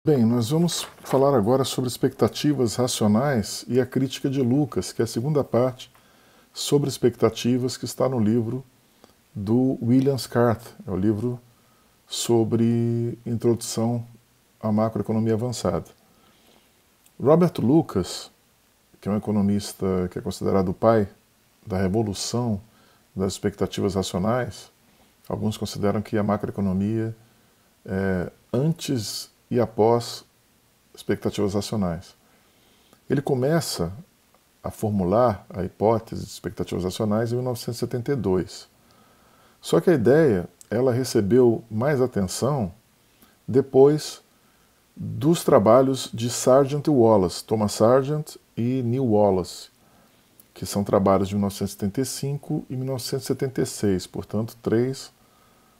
Bem, nós vamos falar agora sobre expectativas racionais e a crítica de Lucas, que é a segunda parte sobre expectativas que está no livro do William Scarth. É o livro sobre introdução à macroeconomia avançada. Robert Lucas, que é um economista que é considerado o pai da revolução das expectativas racionais, alguns consideram que a macroeconomia é antes e após expectativas racionais. Ele começa a formular a hipótese de expectativas racionais em 1972. Só que a ideia ela recebeu mais atenção depois dos trabalhos de Sargent e Wallace, Thomas Sargent e Neil Wallace, que são trabalhos de 1975 e 1976, portanto, 3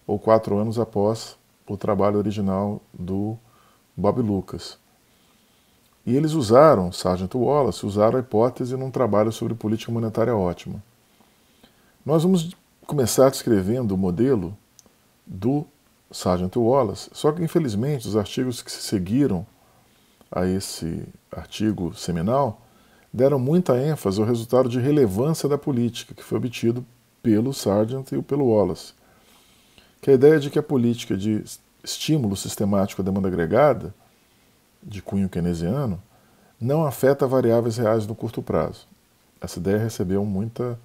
ou 4 anos após o trabalho original do Bob Lucas. E eles usaram, Sargent e Wallace, usaram a hipótese num trabalho sobre política monetária ótima. Nós vamos começar descrevendo o modelo do Sargent e Wallace, só que infelizmente os artigos que se seguiram a esse artigo seminal deram muita ênfase ao resultado de relevância da política que foi obtido pelo Sargent e pelo Wallace, que é a ideia de que a política de estímulo sistemático à demanda agregada, de cunho keynesiano, não afeta variáveis reais no curto prazo. Essa ideia recebeu muita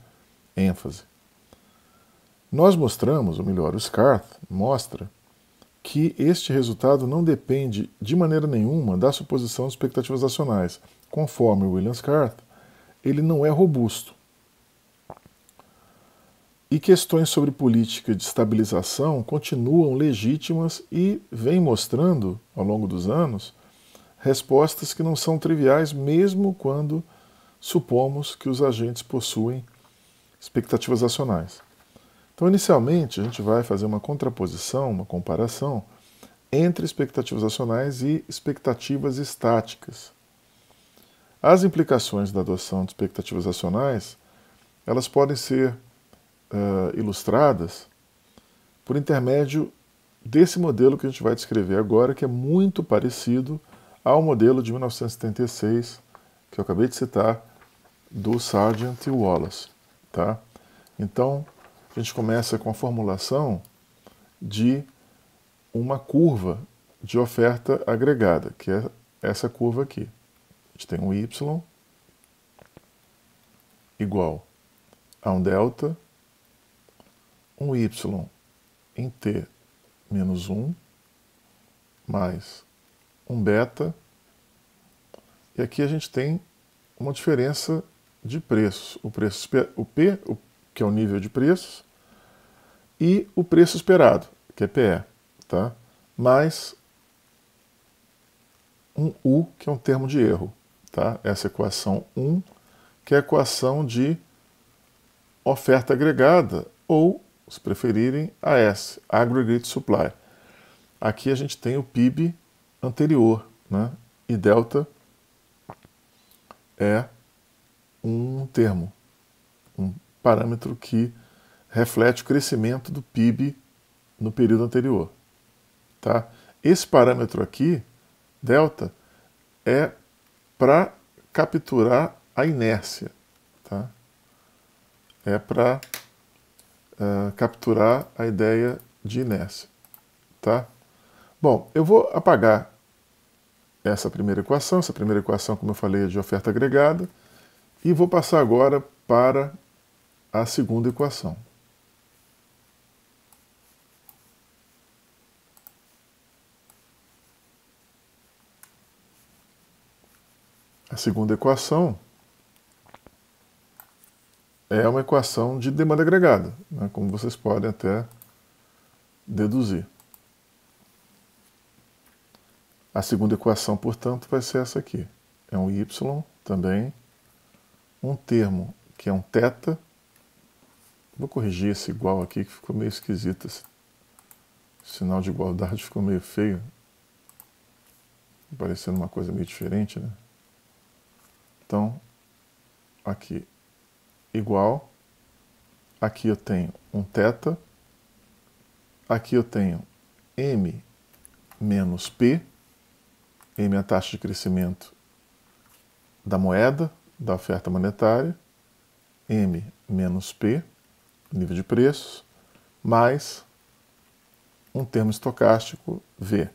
ênfase. Nós mostramos, ou melhor, o Scarth mostra, que este resultado não depende de maneira nenhuma da suposição de expectativas racionais. Conforme William Scarth, ele não é robusto. E questões sobre política de estabilização continuam legítimas e vem mostrando, ao longo dos anos, respostas que não são triviais, mesmo quando supomos que os agentes possuem expectativas racionais. Então, inicialmente, a gente vai fazer uma contraposição, uma comparação entre expectativas racionais e expectativas estáticas. As implicações da adoção de expectativas racionais, elas podem ser ilustradas por intermédio desse modelo que a gente vai descrever agora, que é muito parecido ao modelo de 1976, que eu acabei de citar, do Sargent e Wallace. Tá? Então, a gente começa com a formulação de uma curva de oferta agregada, que é essa curva aqui. A gente tem um Y igual a um delta, um Y em T menos 1, mais um beta, e aqui a gente tem uma diferença de preços. O P, que é o nível de preços, e o preço esperado, que é PE, tá? Mais um U, que é um termo de erro. Tá? Essa equação 1, que é a equação de oferta agregada, ou, se preferirem, AS, Aggregate Supply. Aqui a gente tem o PIB anterior, né? E delta é um termo, um parâmetro que reflete o crescimento do PIB no período anterior. Tá? Esse parâmetro aqui, delta, é para capturar a inércia. Tá? É para capturar a ideia de inércia. Tá? Bom, eu vou apagar essa primeira equação. Essa primeira equação, como eu falei, é de oferta agregada. E vou passar agora para a segunda equação. A segunda equação é uma equação de demanda agregada, né, como vocês podem até deduzir. A segunda equação, portanto, vai ser essa aqui. É um y também, um termo que é um θ. Vou corrigir esse igual aqui, que ficou meio esquisito. Esse sinal de igualdade ficou meio feio. Parecendo uma coisa meio diferente, né? Então, aqui, igual. Aqui eu tenho um θ. Aqui eu tenho m menos p. M é a taxa de crescimento da moeda, da oferta monetária, M menos P, nível de preços, mais um termo estocástico, V.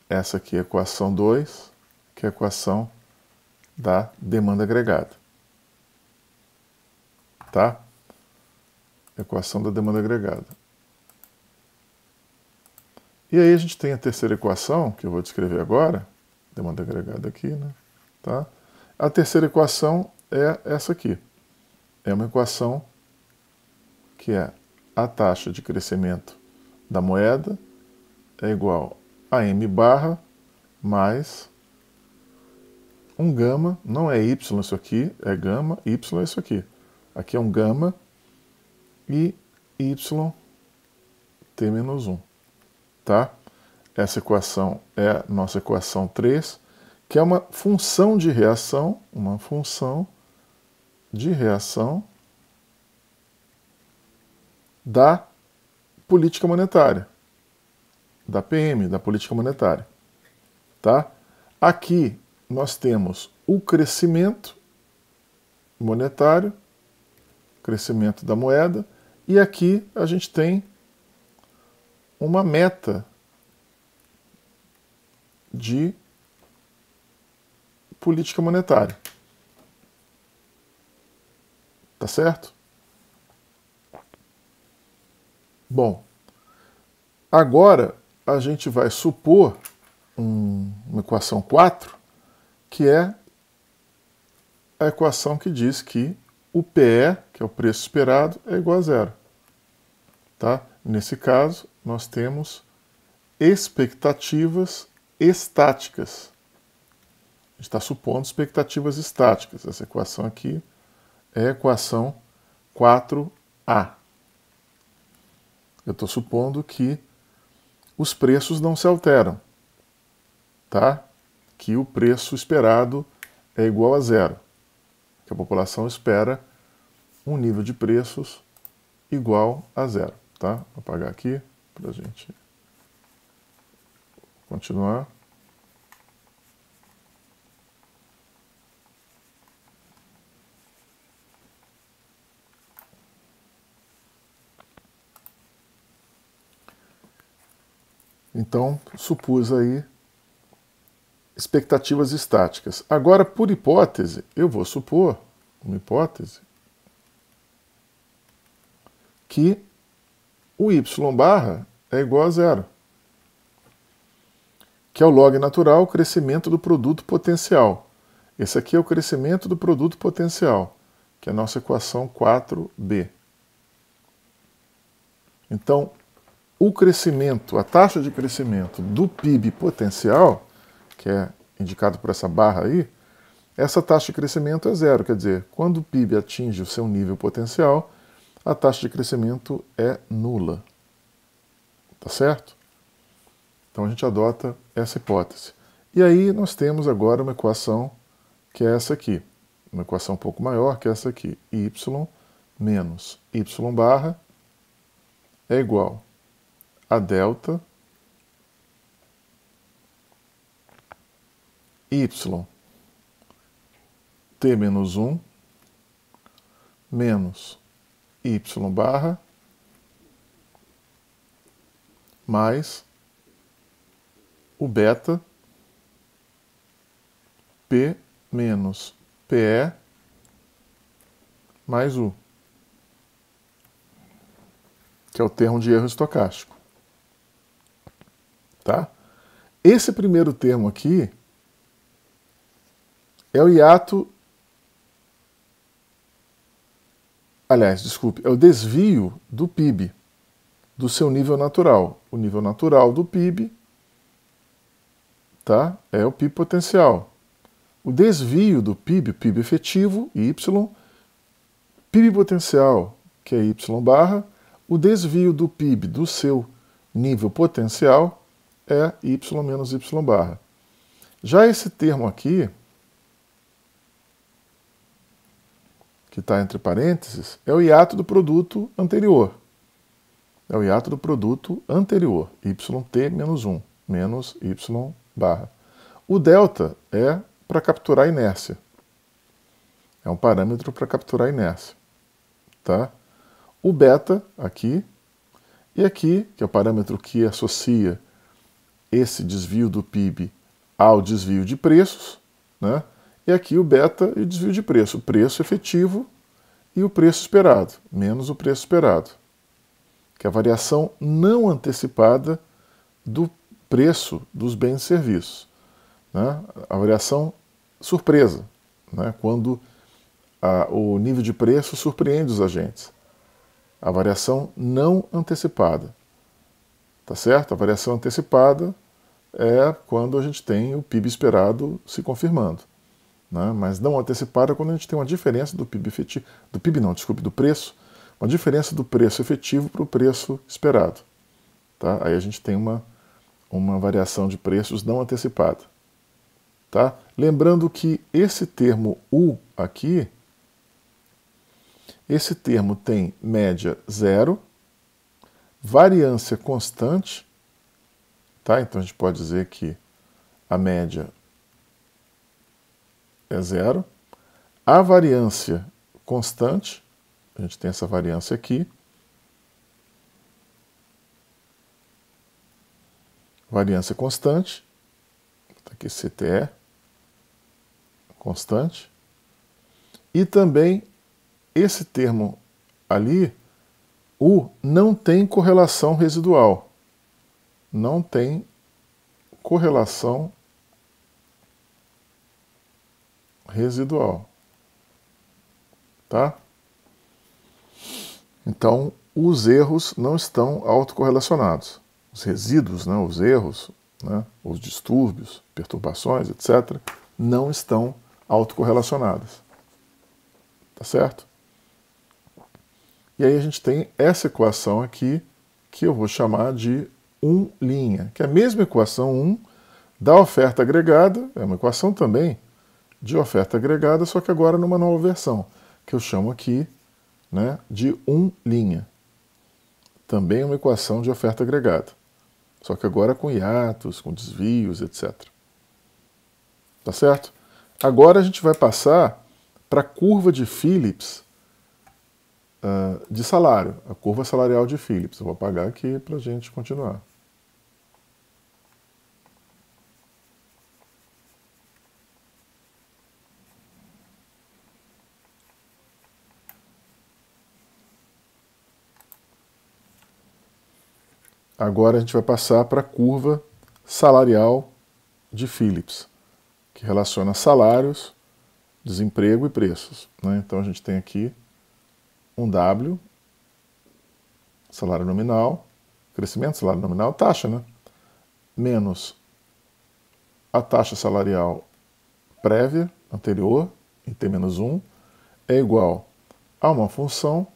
Essa aqui é a equação 2, que é a equação da demanda agregada. Tá? Equação da demanda agregada. E aí a gente tem a terceira equação, que eu vou descrever agora, demanda agregada aqui, né? Tá? A terceira equação é essa aqui. É uma equação que é a taxa de crescimento da moeda é igual a M barra mais um gama, não é Y isso aqui, é gama, Y é isso aqui. Aqui é um gama e Y T menos 1. Tá? Essa equação é a nossa equação 3, que é uma função de reação, da política monetária, da PM, da política monetária. Tá? Aqui nós temos o crescimento monetário, crescimento da moeda, e aqui a gente tem uma meta de política monetária. Tá certo? Bom, agora a gente vai supor uma equação 4, que é a equação que diz que o PE, que é o preço esperado, é igual a zero. Tá? Nesse caso, nós temos expectativas estáticas. A gente está supondo expectativas estáticas. Essa equação aqui é a equação 4A. Eu estou supondo que os preços não se alteram, tá? Que o preço esperado é igual a zero. Que a população espera um nível de preços igual a zero. Tá? Vou apagar aqui para a gente continuar. Então, supus aí expectativas estáticas. Agora, por hipótese, eu vou supor, uma hipótese, que o y barra é igual a zero, que é o log natural, o crescimento do produto potencial. Esse aqui é o crescimento do produto potencial, que é a nossa equação 4b. Então, o crescimento, a taxa de crescimento do PIB potencial, que é indicado por essa barra aí, essa taxa de crescimento é zero, quer dizer, quando o PIB atinge o seu nível potencial, a taxa de crescimento é nula. Tá certo? Então a gente adota essa hipótese. E aí nós temos agora uma equação que é essa aqui. Uma equação um pouco maior que é essa aqui. Y menos Y barra é igual a delta Y T menos 1 menos Y barra mais o beta P menos PE mais U, que é o termo de erro estocástico. Tá? Esse primeiro termo aqui é o hiato, aliás, desculpe, é o desvio do PIB do seu nível natural. O nível natural do PIB, tá? É o PIB potencial. O desvio do PIB, PIB efetivo, Y, PIB potencial, que é Y barra, o desvio do PIB do seu nível potencial é Y menos Y barra. Já esse termo aqui, que está entre parênteses, é o hiato do produto anterior. É o hiato do produto anterior, YT menos 1, menos Y barra. O delta é para capturar a inércia. É um parâmetro para capturar a inércia. Tá? O beta, aqui, e aqui, que é o parâmetro que associa esse desvio do PIB ao desvio de preços, né? E aqui o beta e o desvio de preço, o preço efetivo e o preço esperado, menos o preço esperado, que é a variação não antecipada do preço dos bens e serviços, né? A variação surpresa, né? Quando o nível de preço surpreende os agentes. A variação não antecipada, tá certo? A variação antecipada é quando a gente tem o PIB esperado se confirmando, né? Mas não antecipada é quando a gente tem uma diferença do PIB efetivo, do preço, uma diferença do preço efetivo para o preço esperado. Tá? Aí a gente tem uma variação de preços não antecipada. Tá? Lembrando que esse termo U aqui, esse termo tem média zero, variância constante, tá? Então a gente pode dizer que a média é zero, a variância constante, a gente tem essa variância aqui, variância constante, tá aqui CTE, constante, e também esse termo ali, U, não tem correlação residual. Não tem correlação residual. Tá? Então, os erros não estão autocorrelacionados. Os resíduos, né, os erros, né, os distúrbios, perturbações, etc., não estão autocorrelacionados. Tá certo? E aí a gente tem essa equação aqui, que eu vou chamar de 1', que é a mesma equação 1 da oferta agregada, é uma equação também de oferta agregada, só que agora numa nova versão, que eu chamo aqui, né, de 1'. Também é uma equação de oferta agregada, só que agora com hiatos, com desvios, etc. Tá certo? Agora a gente vai passar para a curva de Phillips de salário, a curva salarial de Phillips. Eu vou apagar aqui para a gente continuar. Agora a gente vai passar para a curva salarial de Phillips, que relaciona salários, desemprego e preços, né? Então a gente tem aqui um W, salário nominal, crescimento, salário nominal, taxa, né? Menos a taxa salarial prévia, anterior, em T-1, é igual a uma função,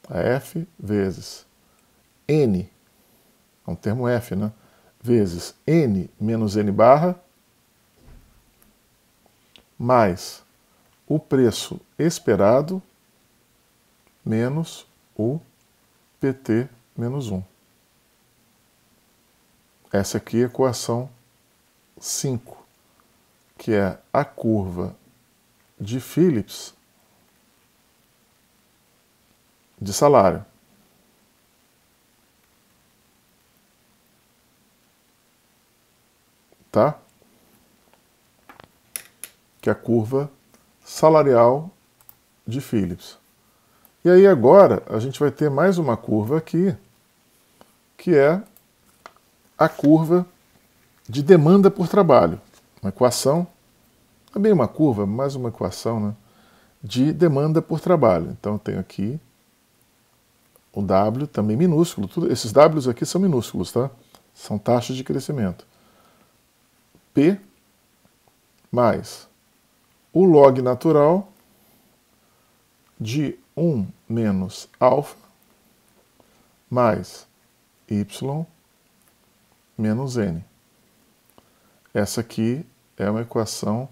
a F, vezes N, é um termo F, né? Vezes N menos N barra, mais o preço esperado, menos o PT menos 1. Essa aqui é a equação 5, que é a curva de Phillips de salário. Tá? Que é a curva salarial de Phillips. E aí agora a gente vai ter mais uma curva aqui, que é a curva de demanda por trabalho. Uma equação, não é bem uma curva, mais uma equação, né, de demanda por trabalho. Então eu tenho aqui o W, também minúsculo, esses Ws aqui são minúsculos, tá? São taxas de crescimento. P mais o log natural de 1 menos alfa mais y menos n. Essa aqui é uma equação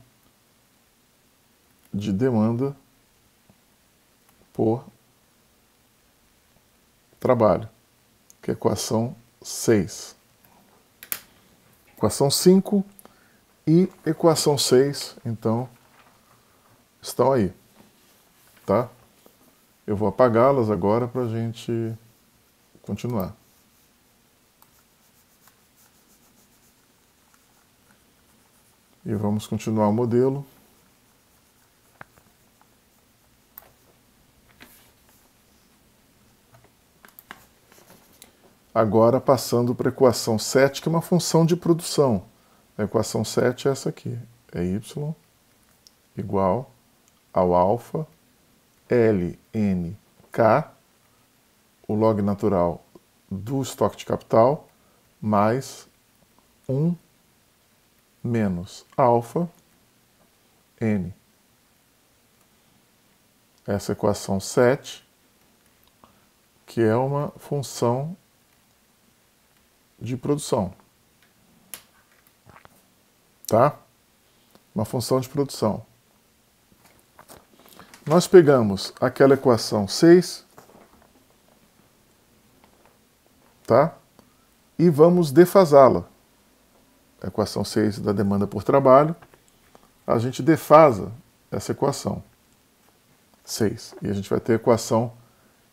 de demanda por trabalho, que é a equação 6. Equação 5 e equação 6, então, estão aí, tá? Eu vou apagá-las agora para a gente continuar. E vamos continuar o modelo. Agora passando para a equação 7, que é uma função de produção. A equação 7 é essa aqui. É y igual ao alfa ln k, o log natural do estoque de capital, mais 1 menos alfa n. Essa equação 7, que é uma função de produção. Tá? Uma função de produção. Nós pegamos aquela equação 6, tá? E vamos defasá-la. A equação 6 da demanda por trabalho, a gente defasa essa equação 6. E a gente vai ter a equação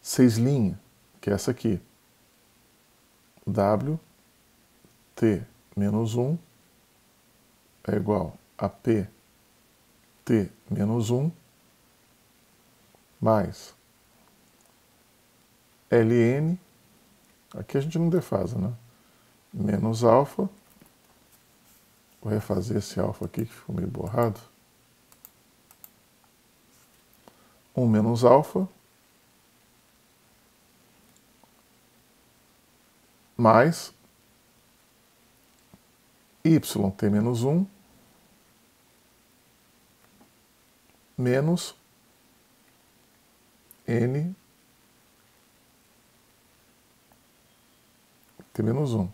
6', que é essa aqui. W T menos 1 é igual a P T menos 1 mais Ln, aqui a gente não defasa, né? Menos alfa, vou refazer esse alfa aqui que ficou meio borrado. 1 menos alfa, mais yt menos 1, menos n t menos 1.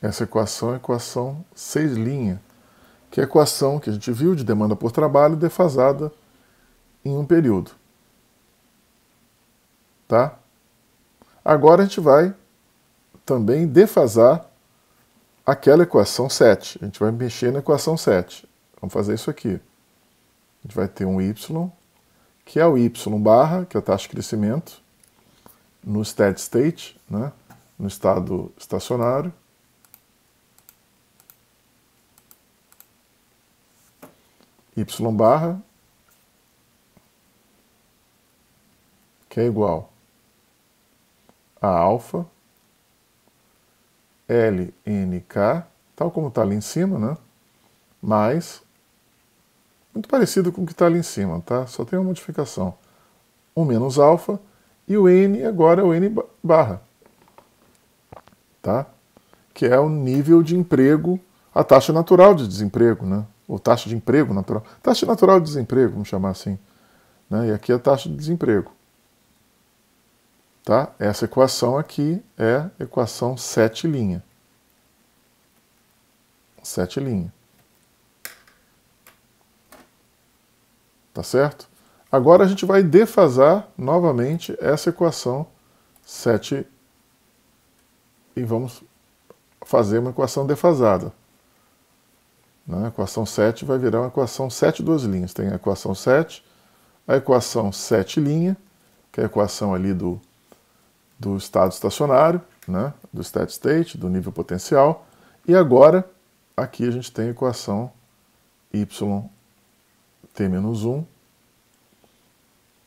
Essa equação é a equação 6', que é a equação que a gente viu de demanda por trabalho defasada em um período. Tá? Agora a gente vai também defasar aquela equação 7. A gente vai mexer na equação 7. Vamos fazer isso aqui. A gente vai ter um y, que é o y barra, que é a taxa de crescimento, no steady state, né? No estado estacionário. Y barra, que é igual a alfa lnk, tal como está ali em cima, né? Mais, muito parecido com o que está ali em cima, tá? Só tem uma modificação. 1 menos alfa, e o n agora é o n barra, tá? Que é o nível de emprego, a taxa natural de desemprego, né? Ou taxa de emprego natural. Taxa natural de desemprego, vamos chamar assim. Né? E aqui é a taxa de desemprego. Tá? Essa equação aqui é a equação 7'. 7'. Tá certo? Agora a gente vai defasar novamente essa equação 7 e vamos fazer uma equação defasada. A equação 7 vai virar uma equação 7 duas linhas. Tem a equação 7, a equação 7', que é a equação ali do estado estacionário, né? Do steady state, do nível potencial. E agora, aqui a gente tem a equação yt menos 1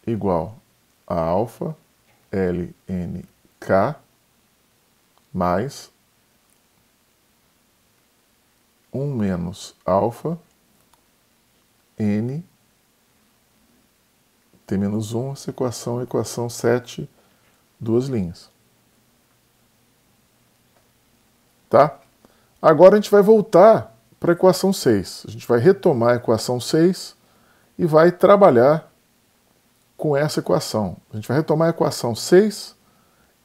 igual a alfa lnk mais 1 menos alfa n t menos 1, essa equação é a equação 7, duas linhas. Tá? Agora a gente vai voltar para a equação 6. A gente vai retomar a equação 6 e vai trabalhar com essa equação. A gente vai retomar a equação 6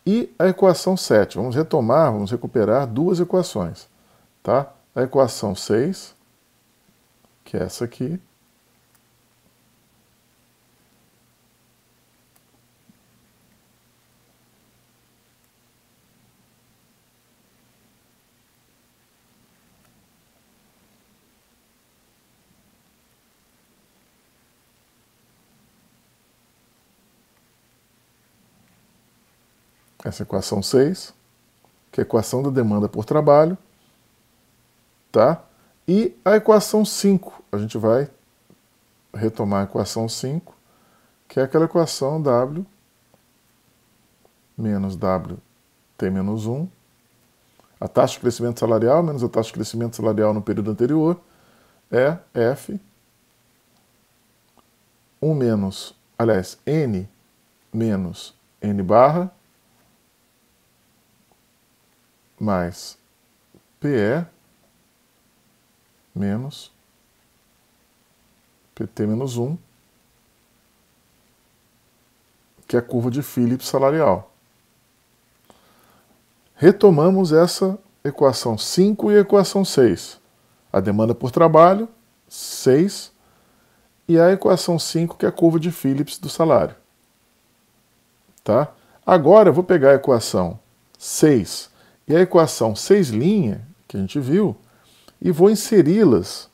e a equação 7. Vamos retomar, vamos recuperar duas equações. Tá? A equação 6, que é essa aqui, essa equação 6, que é a equação da demanda por trabalho, tá? E a equação 5, a gente vai retomar a equação 5, que é aquela equação W menos WT menos 1, a taxa de crescimento salarial menos a taxa de crescimento salarial no período anterior, é F 1 menos, aliás, N menos N barra mais PE menos PT menos 1, que é a curva de Phillips salarial. Retomamos essa equação 5 e a equação 6. A demanda por trabalho, 6, e a equação 5, que é a curva de Phillips do salário. Tá? Agora eu vou pegar a equação 6 e a equação 6', que a gente viu, e vou inseri-las,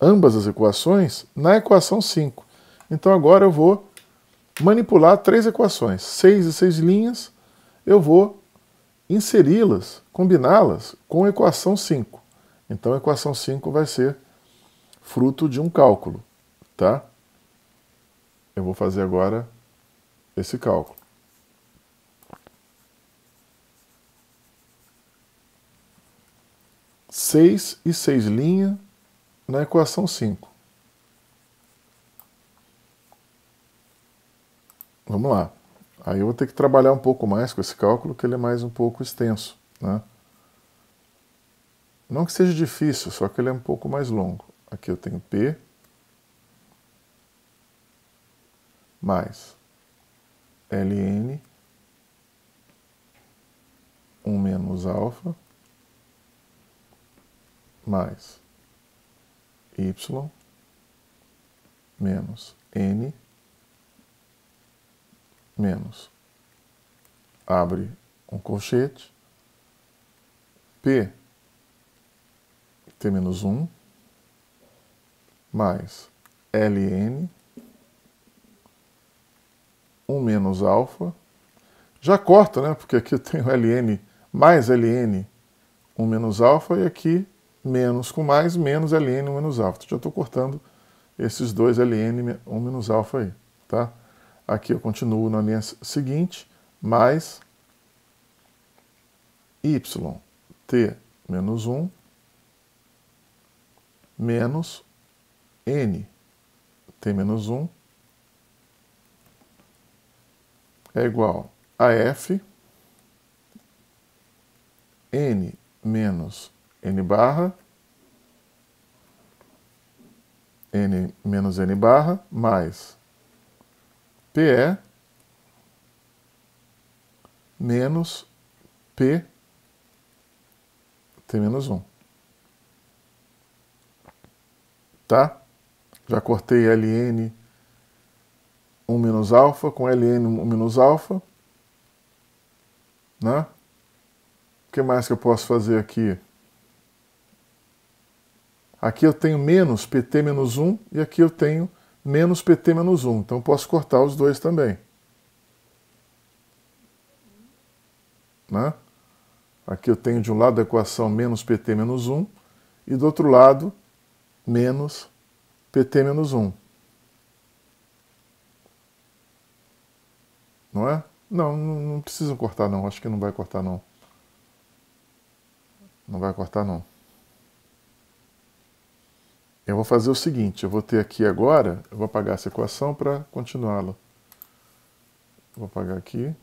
ambas as equações, na equação 5. Então agora eu vou manipular 3 equações, 6 e 6', eu vou inseri-las, combiná-las com a equação 5. Então a equação 5 vai ser fruto de um cálculo, tá? Eu vou fazer agora esse cálculo. 6 e 6' na equação 5. Vamos lá. Aí eu vou ter que trabalhar um pouco mais com esse cálculo, que ele é mais um pouco extenso, né? Não que seja difícil, só que ele é um pouco mais longo. Aqui eu tenho P mais Ln 1 menos alfa mais Y menos N menos, abre um colchete, P T menos 1 mais Ln 1 menos alfa. Já corta, né? Porque aqui eu tenho Ln mais Ln 1 menos alfa e aqui menos com mais menos Ln 1 menos alfa. Já estou cortando esses dois Ln 1 menos alfa aí, tá? Aqui eu continuo na linha seguinte, mais Yt menos 1 menos Nt menos 1 é igual a F N menos N barra N menos N barra mais PE menos P T menos 1. Tá? Já cortei Ln 1 menos alfa com Ln 1 menos alfa. Né? O que mais que eu posso fazer aqui? Aqui eu tenho menos PT menos 1 e aqui eu tenho menos PT menos 1. Então eu posso cortar os dois também. Né? Aqui eu tenho de um lado a equação menos PT menos 1 e do outro lado menos PT menos 1. Não é? Não precisa cortar não, acho que não vai cortar não. Não vai cortar não. Eu vou fazer o seguinte, eu vou ter aqui agora, eu vou apagar essa equação para continuá-la. Vou apagar aqui.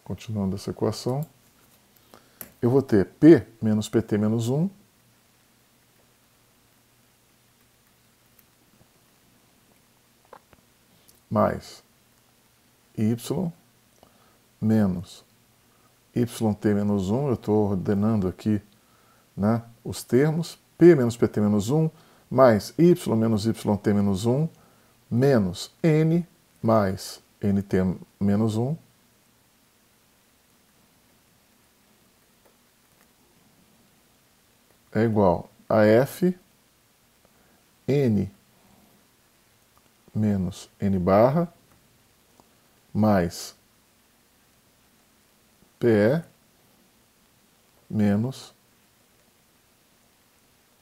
Continuando essa equação. Eu vou ter P menos PT menos 1 mais Y menos YT menos 1, eu estou ordenando aqui, né, os termos, P menos PT menos 1 mais Y menos YT menos 1 menos N mais NT menos 1 é igual a F N menos N barra mais PE menos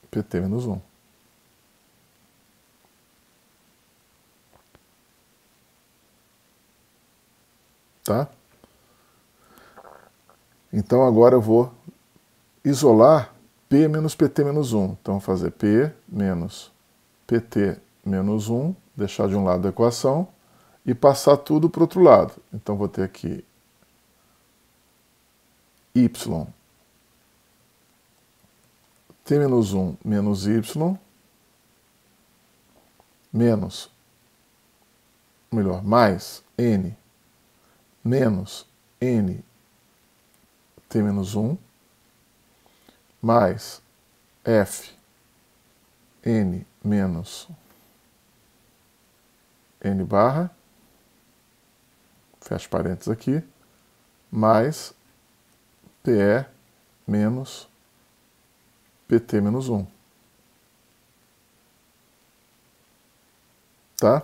PT menos 1. Tá? Então agora eu vou isolar P menos PT menos 1. Então vou fazer P menos PT menos 1, deixar de um lado a equação e passar tudo para o outro lado. Então vou ter aqui Y T menos 1 menos Y menos, mais N menos N T menos 1 mais F N menos N barra, fecha parênteses aqui, mais PE menos PT menos 1. Tá?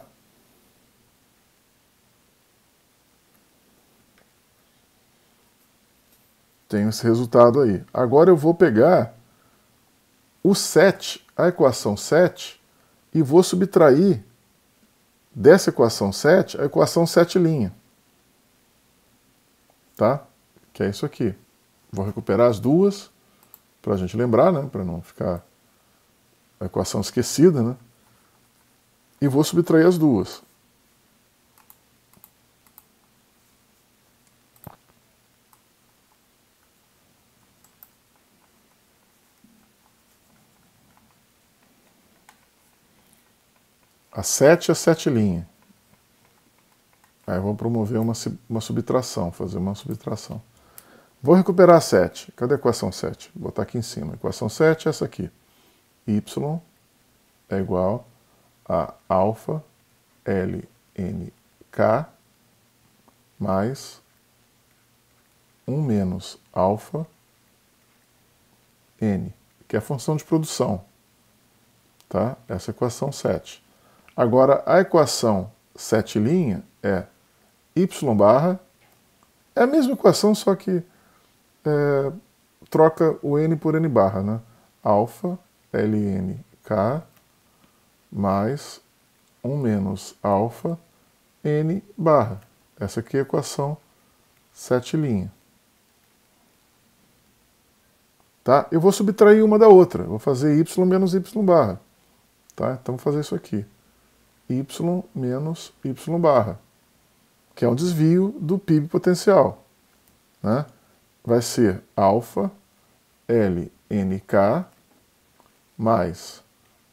Tenho esse resultado aí. Agora eu vou pegar o 7, a equação 7, e vou subtrair dessa equação 7 a equação 7'. Tá? Que é isso aqui. Vou recuperar as duas, para a gente lembrar, né? Para não ficar a equação esquecida, né? E vou subtrair as duas. A 7 e a 7'. Aí eu vou promover uma subtração, fazer uma subtração. Vou recuperar a 7. Cadê a equação 7? Vou botar aqui em cima. A equação 7 é essa aqui. Y é igual a alfa LNK mais 1 menos alfa N, que é a função de produção. Tá? Essa é a equação 7. Agora, a equação 7' é Y barra, é a mesma equação, só que troca o N por N barra, né? Alfa LNK mais 1 menos alfa N barra. Essa aqui é a equação 7'. Tá? Eu vou subtrair uma da outra. Vou fazer Y menos Y barra. Tá? Então vou fazer isso aqui. Y menos Y barra, que é um desvio do PIB potencial. Né? Vai ser alfa LNK mais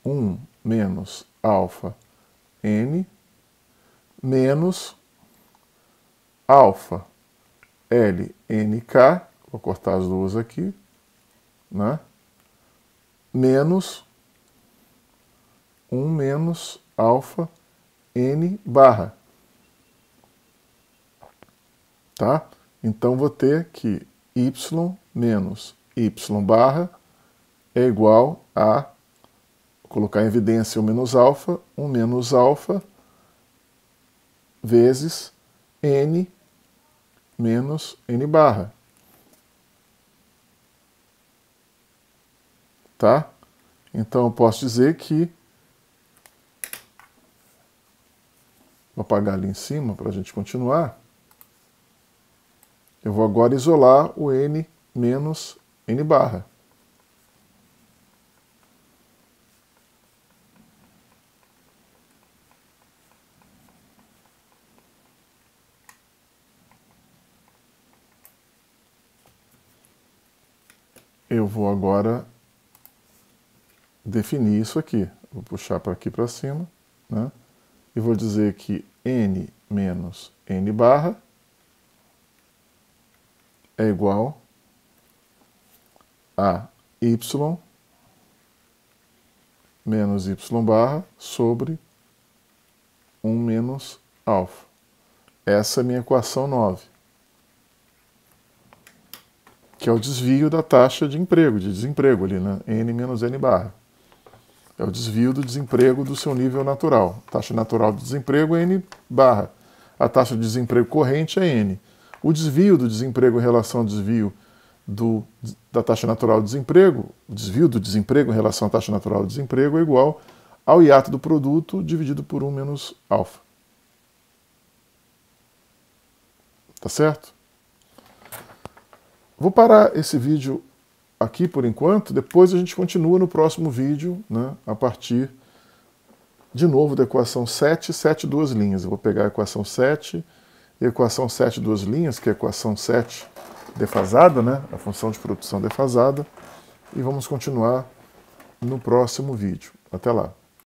1 menos alfa N menos alfa LNK, vou cortar as duas aqui, né? Menos 1 menos alfa N barra. Tá? Então vou ter que Y menos Y barra é igual a, vou colocar em evidência o menos alfa vezes N menos N barra. Tá? Então eu posso dizer que, vou apagar ali em cima para a gente continuar, eu vou agora isolar o N menos N barra. Eu vou agora definir isso aqui. Vou puxar para aqui para cima, né? E vou dizer que N menos N barra é igual a Y menos Y barra sobre 1 menos alfa. Essa é a minha equação 9. Que é o desvio da taxa de emprego, de desemprego ali, né? N menos N barra. É o desvio do desemprego do seu nível natural. A taxa natural do desemprego é N barra. A taxa de desemprego corrente é N. O desvio do desemprego em relação ao desvio da taxa natural do desemprego, o desvio do desemprego em relação à taxa natural do desemprego é igual ao hiato do produto dividido por 1 menos alfa. Tá certo? Vou parar esse vídeo aqui por enquanto, depois a gente continua no próximo vídeo, né, a partir, de novo, da equação 7, 7 duas linhas. Eu vou pegar a equação 7 e a equação 7 duas linhas, que é a equação 7 defasada, né, a função de produção defasada, e vamos continuar no próximo vídeo. Até lá!